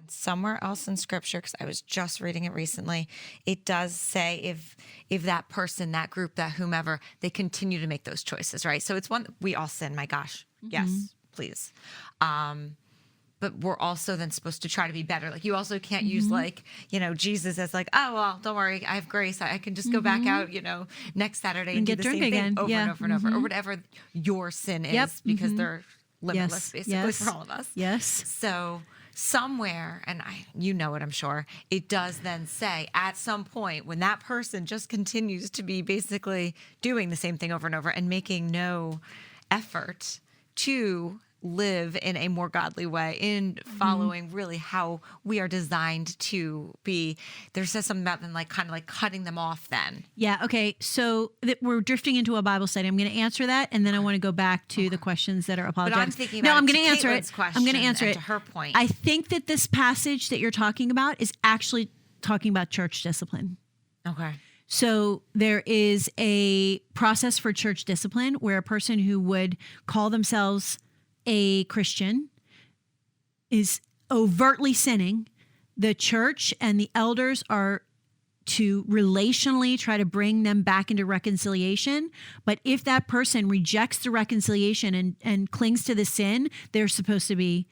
Somewhere else in scripture, because I was just reading it recently, it does say if that person, that group, that whomever, they continue to make those choices, right? So it's one, we all sin, my gosh. Yes, please. But we're also then supposed to try to be better. Like you also can't use Jesus as like, oh, well, don't worry, I have grace. I can just go back out, next Saturday and do get the drunk same again. thing over and over and over, or whatever your sin is, because they're limitless basically for all of us. Yes. So somewhere, and you know it, I'm sure, it does then say at some point when that person just continues to be basically doing the same thing over and over and making no effort to live in a more godly way, in following really how we are designed to be. There says something about them kind of cutting them off then. Yeah. Okay. So we're drifting into a Bible study. I'm going to answer that, and then I want to go back to the questions that are apologetics. But I'm thinking about I'm going to answer it. Caitlin's I'm going to answer and it. to her point. I think that this passage that you're talking about is actually talking about church discipline. Okay. So there is a process for church discipline where a person who would call themselves a Christian is overtly sinning. The church and the elders are to relationally try to bring them back into reconciliation. But if that person rejects the reconciliation and clings to the sin, they're supposed to be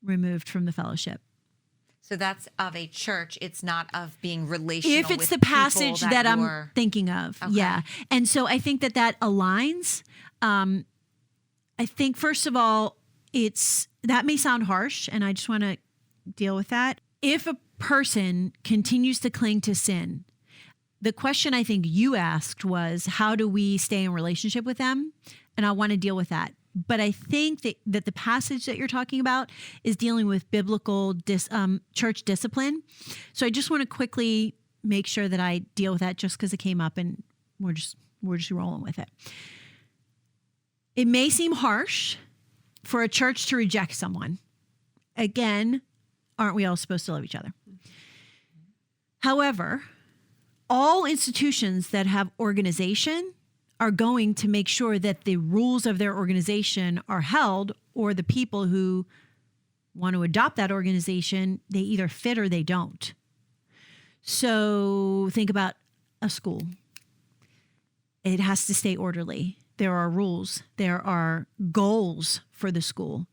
removed from the fellowship. So that's of a church. It's not of being relational. If it's with the passage people that I'm thinking of. Okay. Yeah. And so I think that aligns. I think, first of all, that may sound harsh, and I just want to deal with that. If a person continues to cling to sin, the question I think you asked was, how do we stay in relationship with them? And I want to deal with that. But I think that the passage that you're talking about is dealing with biblical church discipline. So I just want to quickly make sure that I deal with that just because it came up, and we're just rolling with it. It may seem harsh for a church to reject someone. Again, aren't we all supposed to love each other? However, all institutions that have organization are going to make sure that the rules of their organization are held, or the people who want to adopt that organization, they either fit or they don't. So think about a school. It has to stay orderly. There are rules. There are goals for the school.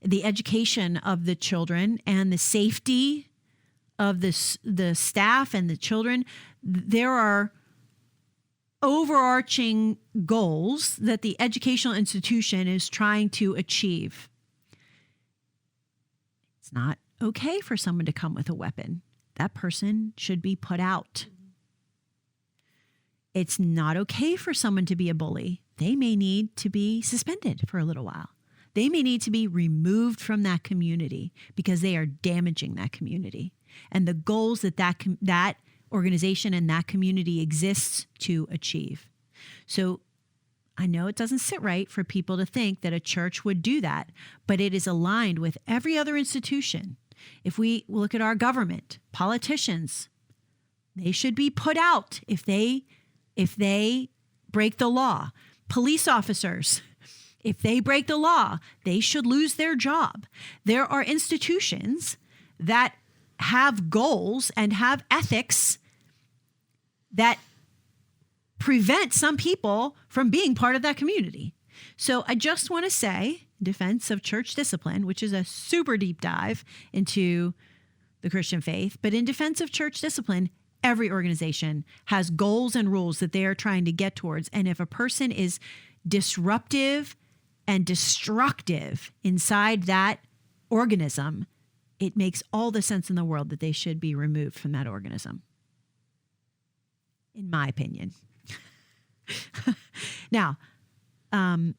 The education of the children and the safety of the staff and the children. There are overarching goals that the educational institution is trying to achieve. It's not okay for someone to come with a weapon. That person should be put out. It's not okay for someone to be a bully. They may need to be suspended for a little while. They may need to be removed from that community because they are damaging that community and the goals that organization and that community exists to achieve. So I know it doesn't sit right for people to think that a church would do that, but it is aligned with every other institution. If we look at our government, politicians, they should be put out if they break the law. Police officers, if they break the law, they should lose their job. There are institutions that have goals and have ethics that prevent some people from being part of that community. So I just want to say, in defense of church discipline, which is a super deep dive into the Christian faith, but in defense of church discipline, every organization has goals and rules that they are trying to get towards. And if a person is disruptive and destructive inside that organism, it makes all the sense in the world that they should be removed from that organism, in my opinion. Now, I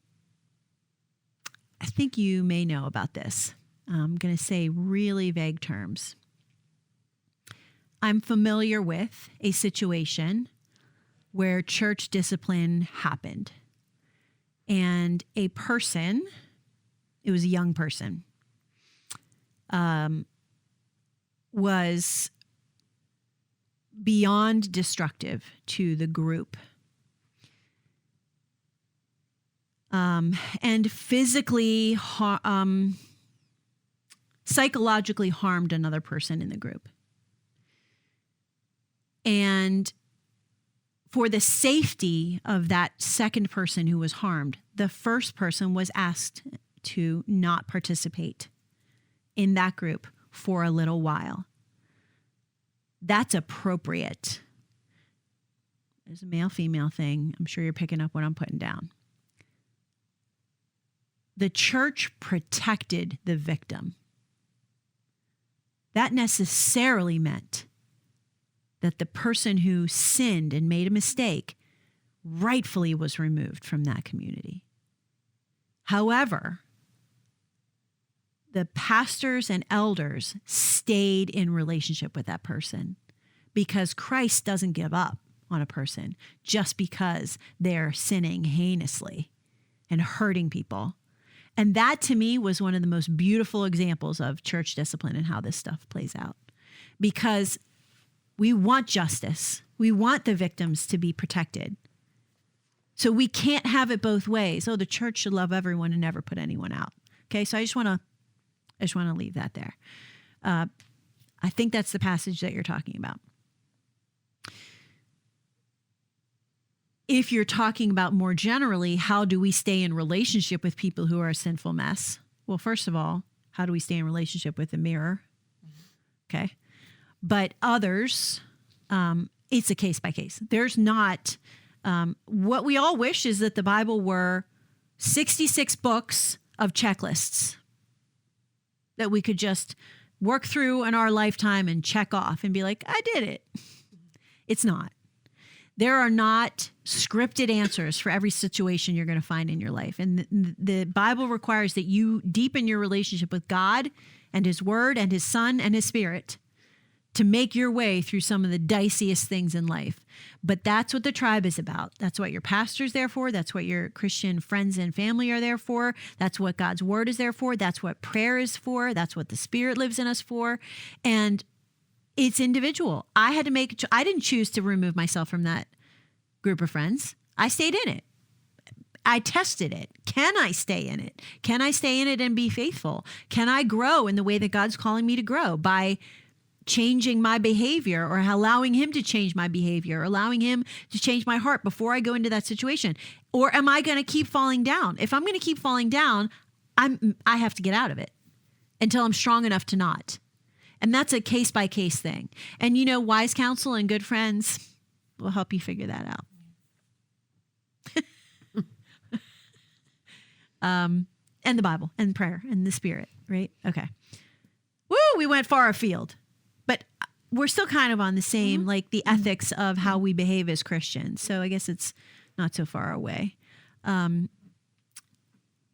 think you may know about this. I'm going to say really vague terms. I'm familiar with a situation where church discipline happened. And a person, it was a young person, was beyond destructive to the group. And physically psychologically harmed another person in the group. And for the safety of that second person who was harmed, the first person was asked to not participate in that group for a little while. That's appropriate. There's a male-female thing. I'm sure you're picking up what I'm putting down. The church protected the victim. That necessarily meant that the person who sinned and made a mistake rightfully was removed from that community. However, the pastors and elders stayed in relationship with that person because Christ doesn't give up on a person just because they're sinning heinously and hurting people. And that to me was one of the most beautiful examples of church discipline and how this stuff plays out. Because we want justice. We want the victims to be protected. So we can't have it both ways. Oh, the church should love everyone and never put anyone out. Okay, so I just want to leave that there. I think that's the passage that you're talking about. If you're talking about more generally, how do we stay in relationship with people who are a sinful mess? Well, first of all, how do we stay in relationship with the mirror? Okay. But others, it's a case by case. There's not, what we all wish is that the Bible were 66 books of checklists that we could just work through in our lifetime and check off and be like, I did it. It's not. There are not scripted answers for every situation you're going to find in your life. And the Bible requires that you deepen your relationship with God and his word and his son and his spirit to make your way through some of the diciest things in life. But that's what the tribe is about. That's what your pastor's there for. That's what your Christian friends and family are there for. That's what God's word is there for. That's what prayer is for. That's what the Spirit lives in us for. And it's individual. I didn't choose to remove myself from that group of friends. I stayed in it. I tested it. Can I stay in it? Can I stay in it and be faithful? Can I grow in the way that God's calling me to grow by changing my behavior or allowing him to change my behavior, or allowing him to change my heart before I go into that situation? Or am I going to keep falling down? If I'm going to keep falling down, I have to get out of it until I'm strong enough to not. And that's a case by case thing. And wise counsel and good friends will help you figure that out. And the Bible and prayer and the Spirit, right? Okay. Woo, we went far afield. But we're still kind of on the same, like the ethics of how we behave as Christians. So I guess it's not so far away.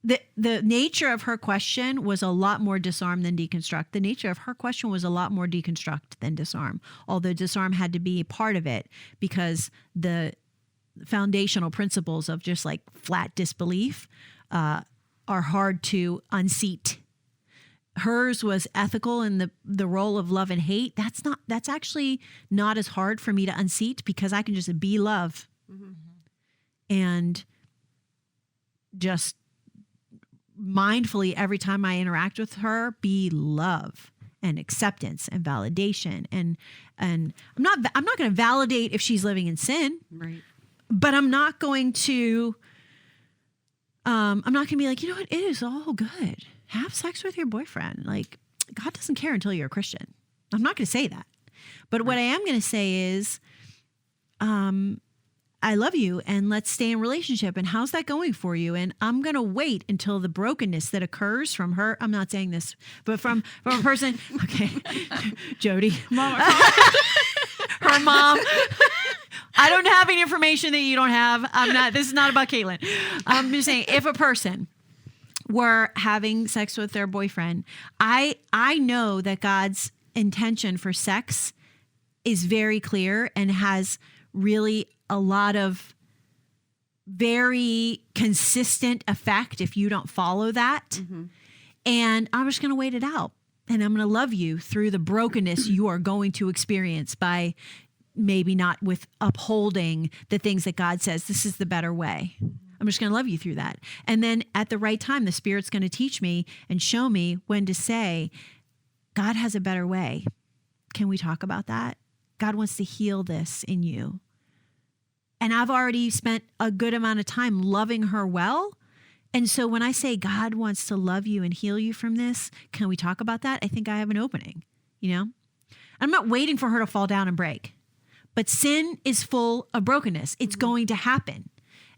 The nature of her question was a lot more disarm than deconstruct. The nature of her question was a lot more deconstruct than disarm, although disarm had to be a part of it because the foundational principles of just like flat disbelief are hard to unseat. Hers was ethical in the role of love and hate. That's actually not as hard for me to unseat because I can just be love and just mindfully every time I interact with her, be love and acceptance and validation. And I'm not going to validate if she's living in sin, Right. but I'm not going to be like, you know what? It is all good. Have sex with your boyfriend. Like, God doesn't care until you're a Christian. I'm not going to say that. But what I am going to say is, I love you and let's stay in relationship. And how's that going for you? And I'm going to wait until the brokenness that occurs from her. I'm not saying this, but from a person. Okay. Jody. Mom. Her mom. I don't have any information that you don't have. This is not about Caitlin. I'm just saying if a person were having sex with their boyfriend, I know that God's intention for sex is very clear and has really a lot of very consistent effect if you don't follow that. Mm-hmm. And I'm just going to wait it out. And I'm going to love you through the brokenness you are going to experience by maybe not with upholding the things that God says, this is the better way. I'm just going to love you through that. And then at the right time, the Spirit's going to teach me and show me when to say, God has a better way. Can we talk about that? God wants to heal this in you. And I've already spent a good amount of time loving her well. And so when I say God wants to love you and heal you from this, can we talk about that? I think I have an opening, you know? I'm not waiting for her to fall down and break, but sin is full of brokenness. It's going to happen.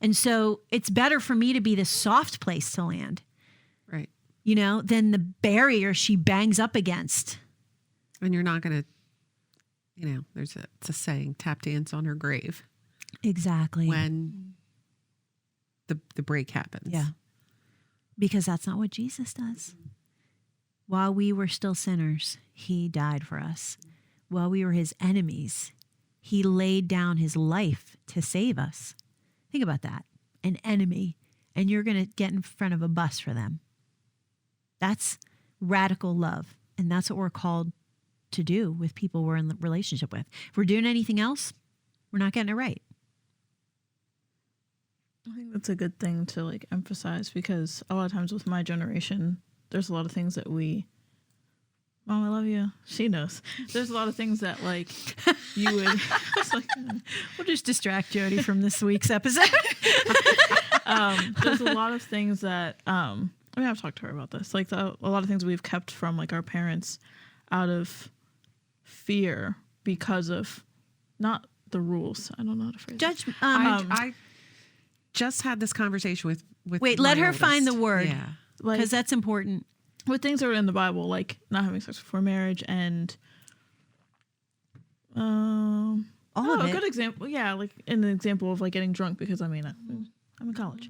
And so it's better for me to be the soft place to land, Right. you know, than the barrier she bangs up against. And you're not going to, it's a saying, tap dance on her grave Exactly. when the break happens. Yeah. Because that's not what Jesus does. While we were still sinners, he died for us. While we were his enemies, he laid down his life to save us. Think about that. An enemy, and you're going to get in front of a bus for them. That's radical love. And that's what we're called to do with people we're in a relationship with. If we're doing anything else, we're not getting it right. I think that's a good thing to like emphasize, because a lot of times with my generation, there's a lot of things that Mom, I love you. She knows. There's a lot of things that like you would. It's like, We'll just distract Jody from this week's episode. there's a lot of things that I've talked to her about this. Like a lot of things we've kept from like our parents out of fear because of not the rules. I don't know how to phrase it. Judge, I just had this conversation with wait, my let her oldest. find the word. Yeah. Like, Because that's important. with things that are in the Bible, like not having sex before marriage and All of a it. good example. Yeah, like an example of like getting drunk because I'm in college.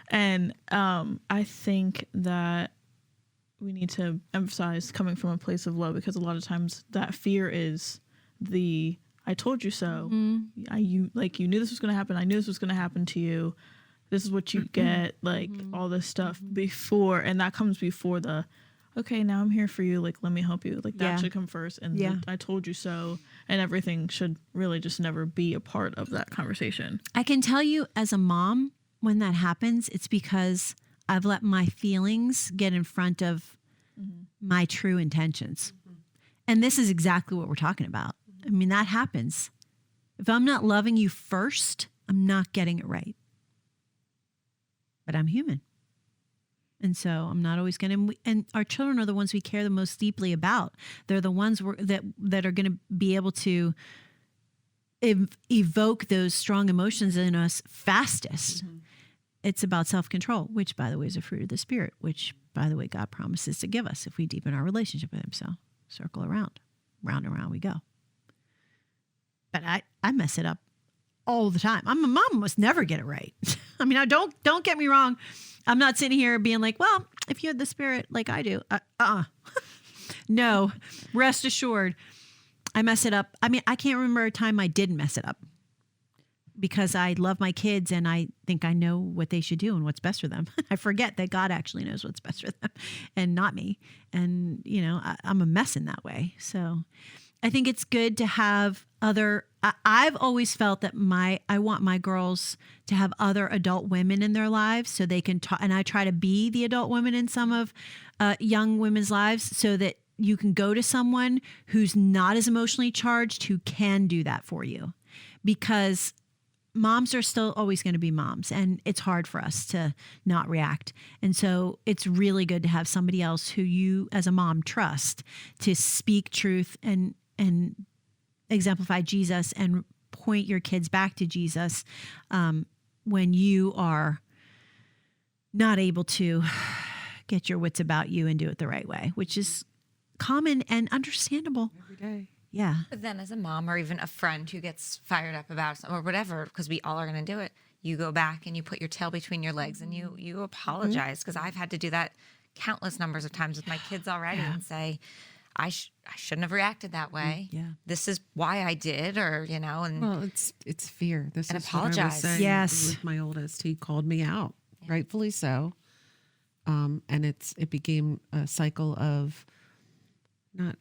And I think that we need to emphasize coming from a place of love, because a lot of times that fear is the I told you so. You knew this was going to happen. I knew this was going to happen to you. This is what you get, like all this stuff before, and that comes before the okay, now I'm here for you, like let me help you. Like that Yeah. should come first, and Yeah. I told you so, and everything should really just never be a part of that conversation. I can tell you as a mom, when that happens, it's because I've let my feelings get in front of my true intentions. And this is exactly what we're talking about. I mean, that happens. If I'm not loving you first, I'm not getting it right. But I'm human. And so I'm not always going to, and our children are the ones we care the most deeply about. They're the ones that are going to be able to evoke those strong emotions in us fastest. It's about self-control, which, by the way, is a fruit of the Spirit, which, by the way, God promises to give us if we deepen our relationship with him. So circle around, round and round we go. But I mess it up all the time. I'm a mom, must never get it right. I mean, don't get me wrong. I'm not sitting here being like, well, if you had the Spirit like I do, no, rest assured, I mess it up. I mean, I can't remember a time I didn't mess it up, because I love my kids and I think I know what they should do and what's best for them. I forget that God actually knows what's best for them and not me. And, I'm a mess in that way. So I think it's good to have I've always felt that I want my girls to have other adult women in their lives so they can talk. And I try to be the adult women in some of young women's lives so that you can go to someone who's not as emotionally charged, who can do that for you. Because moms are still always going to be moms, and it's hard for us to not react. And so it's really good to have somebody else who you as a mom trust to speak truth and exemplify Jesus and point your kids back to Jesus when you are not able to get your wits about you and do it the right way, which is common and understandable. Every day. Yeah. But then as a mom or even a friend who gets fired up about something or whatever, because we all are going to do it, you go back and you put your tail between your legs and you apologize. Because I've had to do that countless numbers of times with my kids already and say, I shouldn't have reacted that way. Yeah. This is why I did, or, and Well, it's fear. This And is what I was apologize. saying Yes. with my oldest. He called me out, rightfully so. And it became a cycle of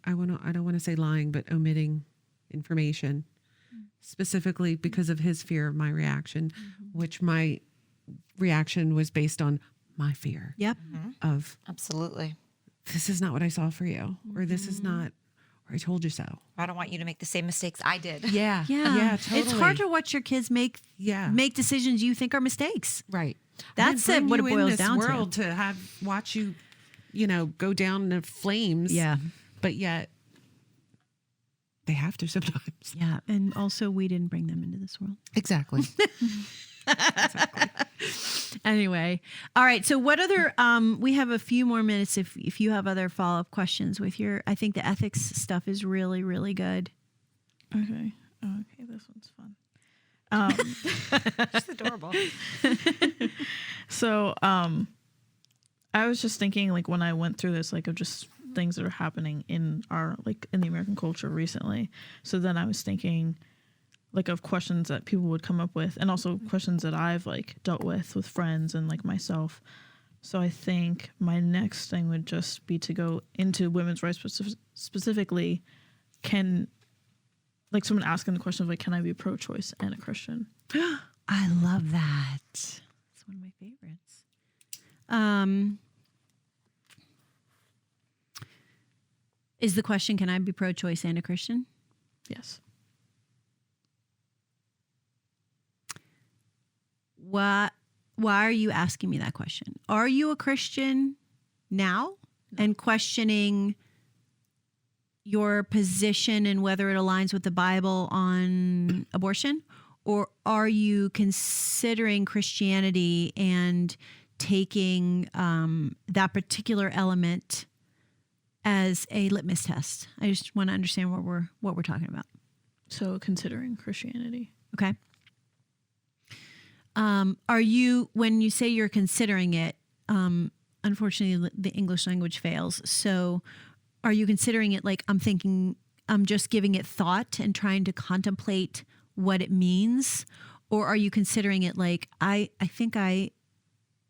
I don't want to say lying, but omitting information, specifically because of his fear of my reaction, which my reaction was based on my fear Yep. of absolutely. this is not what I saw for you, or this is not, or I told you so. I don't want you to make the same mistakes I did. Yeah. Yeah. Yeah. Totally. It's hard to watch your kids make Yeah. decisions you think are mistakes. Right. That's And then what it bring you in boils this down to. world to watch you, go down the flames. Yeah. But yet they have to sometimes. Yeah. And also, we didn't bring them into this world. Exactly. Anyway. All right. So what other, we have a few more minutes if you have other follow-up questions with I think the ethics stuff is really, really good. Okay. Okay, this one's fun. It's adorable. So, I was just thinking, like, when I went through this, like, of just things that are happening in in the American culture recently. So then I was thinking, like, of questions that people would come up with, and also questions that I've, like, dealt with friends and, like, myself. So I think my next thing would just be to go into women's rights specifically. Like, someone asking the question of, like, can I be pro-choice and a Christian? I love that. It's one of my favorites. Is the question, can I be pro-choice and a Christian? Yes. Why are you asking me that question? Are you a Christian now and questioning your position and whether it aligns with the Bible on abortion? Or are you considering Christianity and taking that particular element as a litmus test? I just want to understand what we're talking about. So considering Christianity. Okay. Are you, when you say you're considering it, unfortunately the English language fails. So are you considering it like I'm just giving it thought and trying to contemplate what it means? Or are you considering it like, I think I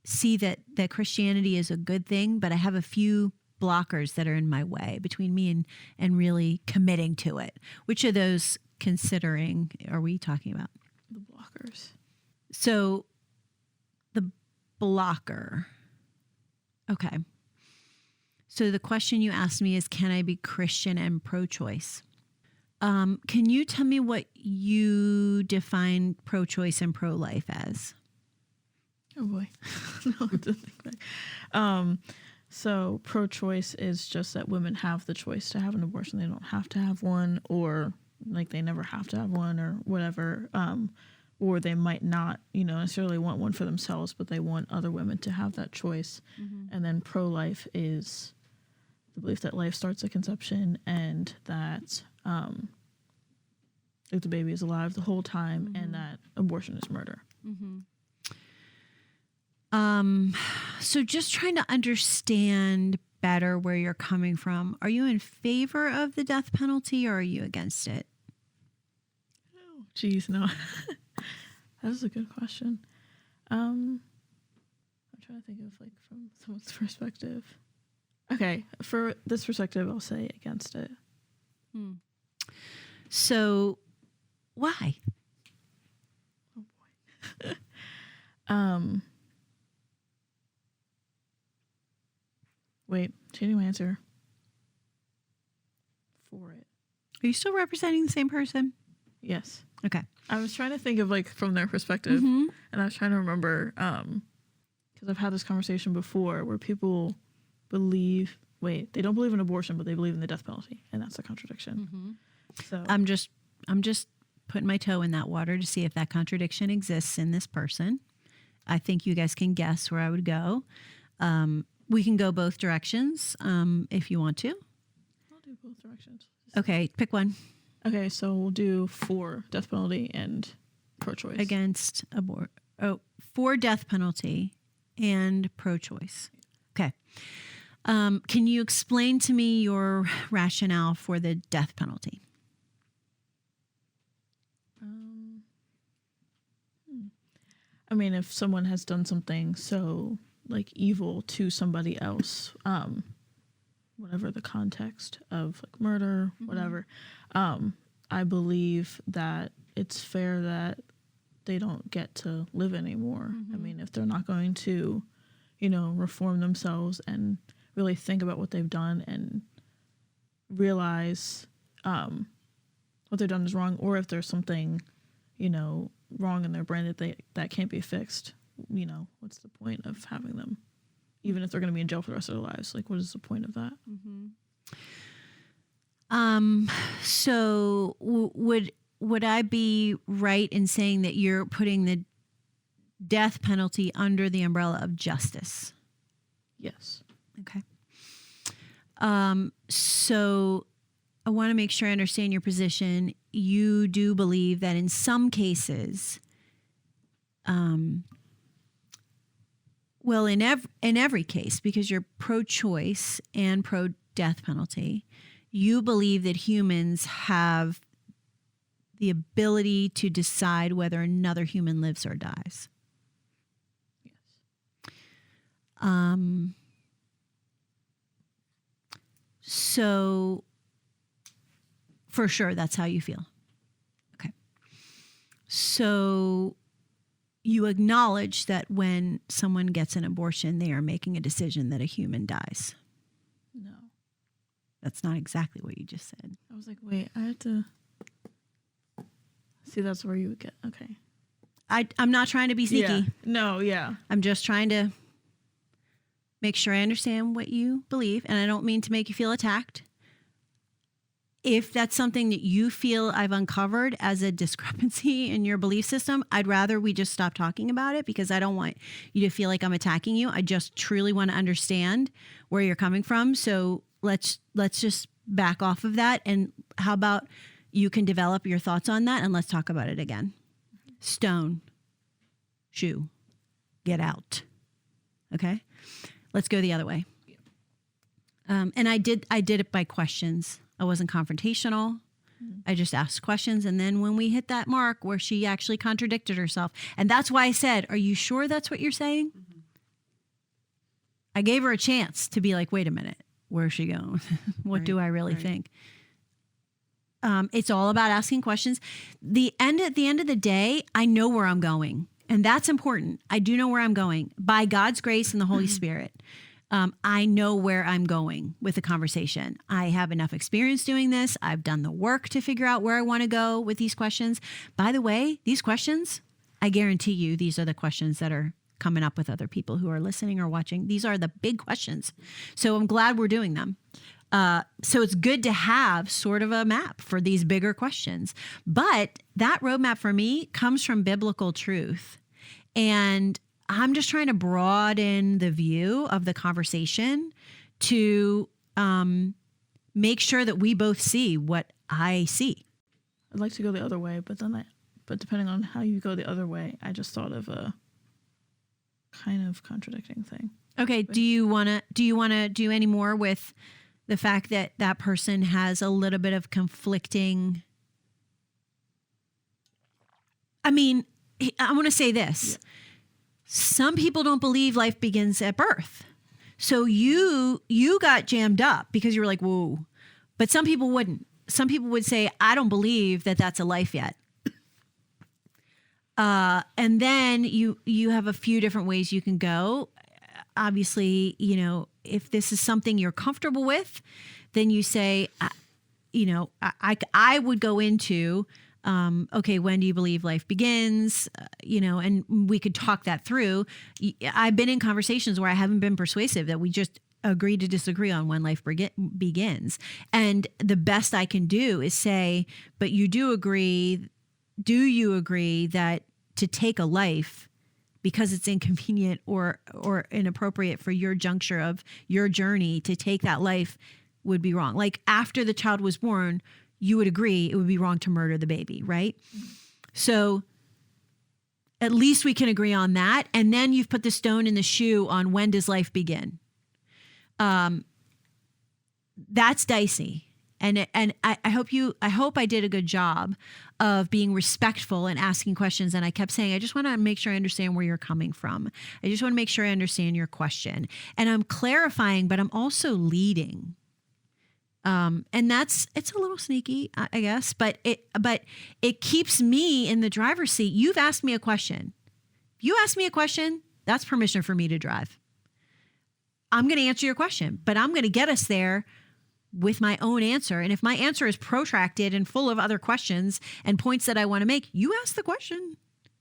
see that Christianity is a good thing, but I have a few blockers that are in my way between me and really committing to it? Which of those considering are we talking about? The blockers. So the blocker. Okay. So the question you asked me is, can I be Christian and pro-choice? Can you tell me what you define pro-choice and pro-life as? Oh boy. No, I have to think back. So pro-choice is just that women have the choice to have an abortion. They don't have to have one, or like they never have to have one, or whatever. Or they might not, necessarily want one for themselves, but they want other women to have that choice. Mm-hmm. And then pro-life is the belief that life starts at conception and that if the baby is alive the whole time, mm-hmm. and that abortion is murder. Mm-hmm. So just trying to understand better where you're coming from. Are you in favor of the death penalty or are you against it? Oh, geez, no. That is a good question. I'm trying to think of like from someone's perspective. Okay, for this perspective, I'll say against it. So, why? Oh boy. Wait, changing my answer. For it. Are you still representing the same person? Yes. Okay. I was trying to think of like from their perspective, Mm-hmm. and I was trying to remember because I've had this conversation before where people they don't believe in abortion, but they believe in the death penalty, and that's a contradiction. Mm-hmm. So I'm just putting my toe in that water to see if that contradiction exists in this person. I think you guys can guess where I would go. We can go both directions if you want to. I'll do both directions. Okay, pick one. Okay, so we'll do for death penalty and pro-choice. Against for death penalty and pro-choice. Okay. Can you explain to me your rationale for the death penalty? I mean, if someone has done something so like evil to somebody else, whatever the context of like murder, whatever, I believe that it's fair that they don't get to live anymore. I mean, if they're not going to, reform themselves and really think about what they've done and realize what they've done is wrong, or if there's something, wrong in their brain that can't be fixed, what's the point of having them? Even if they're going to be in jail for the rest of their lives, like, what is the point of that? So would I be right in saying that you're putting the death penalty under the umbrella of justice? Yes. Okay. So I want to make sure I understand your position. You do believe that in some cases, well, in every case, because you're pro-choice and pro-death penalty, you believe that humans have the ability to decide whether another human lives or dies. Yes. So for sure, that's how you feel. Okay. So you acknowledge that when someone gets an abortion, they are making a decision that a human dies. No. That's not exactly what you just said. I was like, wait, I have to see. That's where you would get. Okay. I'm not trying to be sneaky. Yeah. No. Yeah. I'm just trying to make sure I understand what you believe, and I don't mean to make you feel attacked. If that's something that you feel I've uncovered as a discrepancy in your belief system, I'd rather we just stop talking about it, because I don't want you to feel like I'm attacking you. I just truly want to understand where you're coming from. So let's just back off of that. And how about you can develop your thoughts on that, and let's talk about it again. Stone, shoe, get out. Okay? Let's go the other way. And I did it by questions. I wasn't confrontational. I just asked questions. And then when we hit that mark where she actually contradicted herself, and that's why I said, are you sure that's what you're saying? Mm-hmm. I gave her a chance to be like, wait a minute, where's she going? What do I really think? It's all about asking questions. At the end of the day, I know where I'm going. And that's important. I do know where I'm going by God's grace and the Holy Spirit. I know where I'm going with the conversation. I have enough experience doing this. I've done the work to figure out where I want to go with these questions. By the way, these questions, I guarantee you, these are the questions that are coming up with other people who are listening or watching. These are the big questions. So I'm glad we're doing them. So it's good to have sort of a map for these bigger questions. But that roadmap for me comes from biblical truth. And I'm just trying to broaden the view of the conversation to make sure that we both see what I see. I'd like to go the other way, but depending on how you go the other way, I just thought of a kind of contradicting thing. Okay. Do you want to do any more with the fact that that person has a little bit of conflicting? I mean, I want to say this. Yeah. Some people don't believe life begins at birth. So you got jammed up because you were like, whoa. But some people wouldn't. Some people would say, I don't believe that that's a life yet. And then you have a few different ways you can go. Obviously, if this is something you're comfortable with, then you say, I would go into, okay, when do you believe life begins? And we could talk that through. I've been in conversations where I haven't been persuasive, that we just agree to disagree on when life begins. And the best I can do is say, but do you agree that to take a life because it's inconvenient or inappropriate for your juncture of your journey, to take that life would be wrong? Like after the child was born, you would agree it would be wrong to murder the baby, right? Mm-hmm. So at least we can agree on that. And then you've put the stone in the shoe on when does life begin? That's dicey. And I hope I did a good job of being respectful and asking questions. And I kept saying, I just want to make sure I understand where you're coming from. I just want to make sure I understand your question. And I'm clarifying, but I'm also leading. And it's a little sneaky, I guess, but it keeps me in the driver's seat. You've asked me a question. You asked me a question, that's permission for me to drive. I'm going to answer your question, but I'm going to get us there with my own answer. And if my answer is protracted and full of other questions and points that I want to make, you ask the question.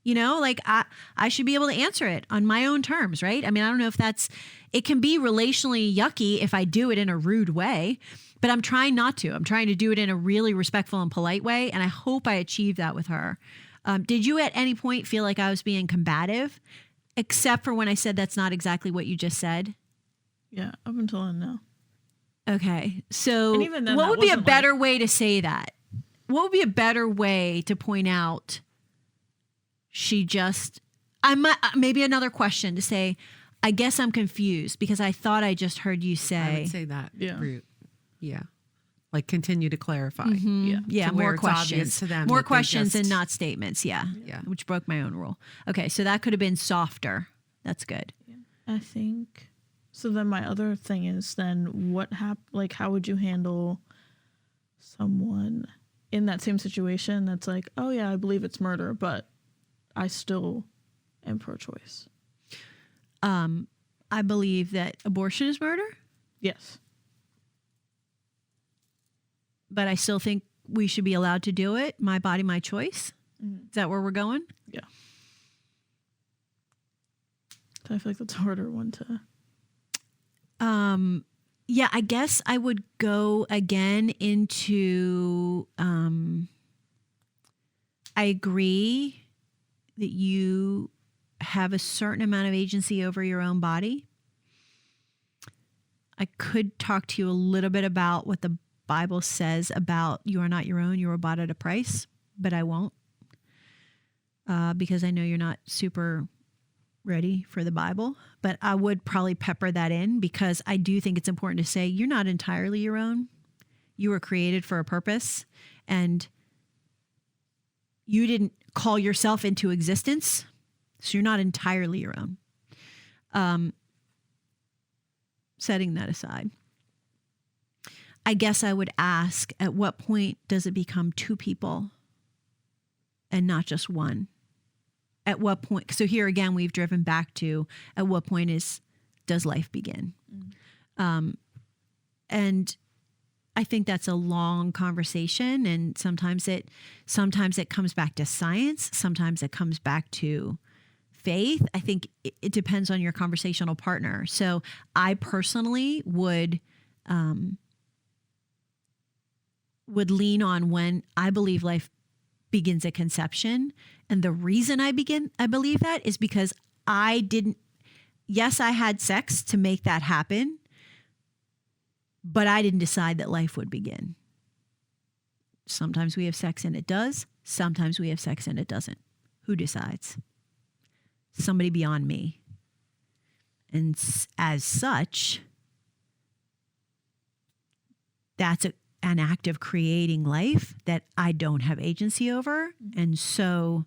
You know, like I should be able to answer it on my own terms, right? I mean, I don't know if it can be relationally yucky if I do it in a rude way, but I'm trying not to. I'm trying to do it in a really respectful and polite way. And I hope I achieve that with her. Did you at any point feel like I was being combative, except for when I said that's not exactly what you just said? Yeah, up until then, no. Okay. So And even then, what that would be a wasn't better way to say that? What would be a better way to point out maybe another question to say, I guess I'm confused because I thought I just heard you I say. would say that Yeah. route. Yeah. Like continue to clarify. Yeah. Yeah, to where more it's obvious questions. to them More that they questions and just- not statements. Yeah. Yeah. Which broke my own rule. Okay. So that could have been softer. That's good. I think so. Then my other thing is then how would you handle someone in that same situation that's like, oh yeah, I believe it's murder, but I still am pro-choice. I believe that abortion is murder, Yes. but I still think we should be allowed to do it. My body, my choice. Mhm. Is that where we're going? Yeah. So I feel like that's a harder one to. Yeah, I guess I would go again into I agree that you have a certain amount of agency over your own body. I could talk to you a little bit about what the Bible says about you are not your own, you were bought at a price, but I won't because I know you're not super ready for the Bible, but I would probably pepper that in because I do think it's important to say you're not entirely your own. You were created for a purpose and you didn't call yourself into existence. So you're not entirely your own. Setting that aside, I guess I would ask, at what point does it become two people and not just one? At what point? So here again, we've driven back to at what point does life begin? And I think that's a long conversation, and sometimes it comes back to science, sometimes it comes back to faith. I think it depends on your conversational partner. So I personally would lean on when I believe life begins at conception. And the reason I believe that is because I had sex to make that happen, but I didn't decide that life would begin. Sometimes we have sex and it does. Sometimes we have sex and it doesn't. Who decides? Somebody beyond me. And as such, that's an act of creating life that I don't have agency over. And so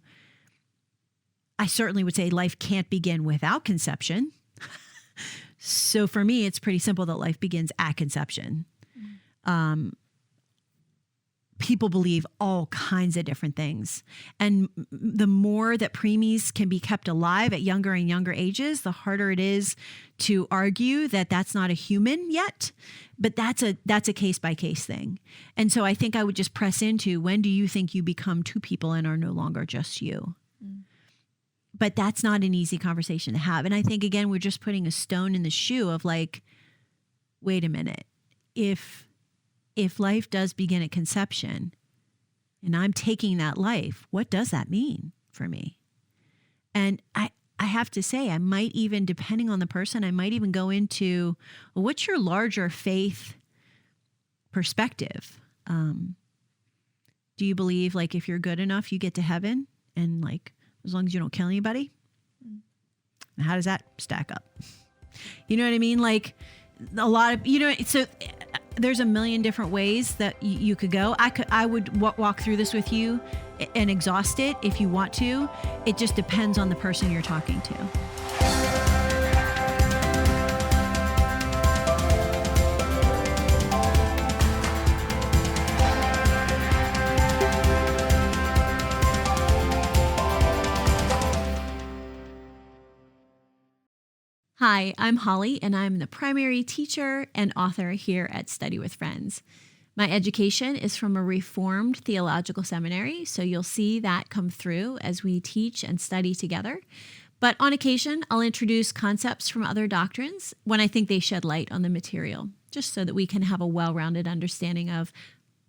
I certainly would say life can't begin without conception. So for me, it's pretty simple that life begins at conception. People believe all kinds of different things. And the more that preemies can be kept alive at younger and younger ages, the harder it is to argue that that's not a human yet. But that's a case by case thing. And so I think I would just press into, when do you think you become two people and are no longer just you? But that's not an easy conversation to have. And I think, again, we're just putting a stone in the shoe of like, wait a minute, if life does begin at conception and I'm taking that life, what does that mean for me? And I have to say, I might even, depending on the person, I might even go into, well, what's your larger faith perspective? Do you believe like if you're good enough, you get to heaven and like as long as you don't kill anybody? How does that stack up? You know what I mean? Like a lot of, so there's a million different ways that you could go. I would walk through this with you and exhaust it if you want to. It just depends on the person you're talking to. Hi, I'm Holly, and I'm the primary teacher and author here at Study with Friends. My education is from a Reformed theological seminary, so you'll see that come through as we teach and study together. But on occasion, I'll introduce concepts from other doctrines when I think they shed light on the material, just so that we can have a well-rounded understanding of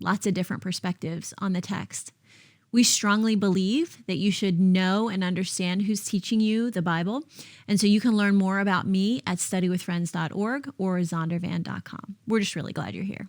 lots of different perspectives on the text. We strongly believe that you should know and understand who's teaching you the Bible. And so you can learn more about me at studywithfriends.org or zondervan.com. We're just really glad you're here.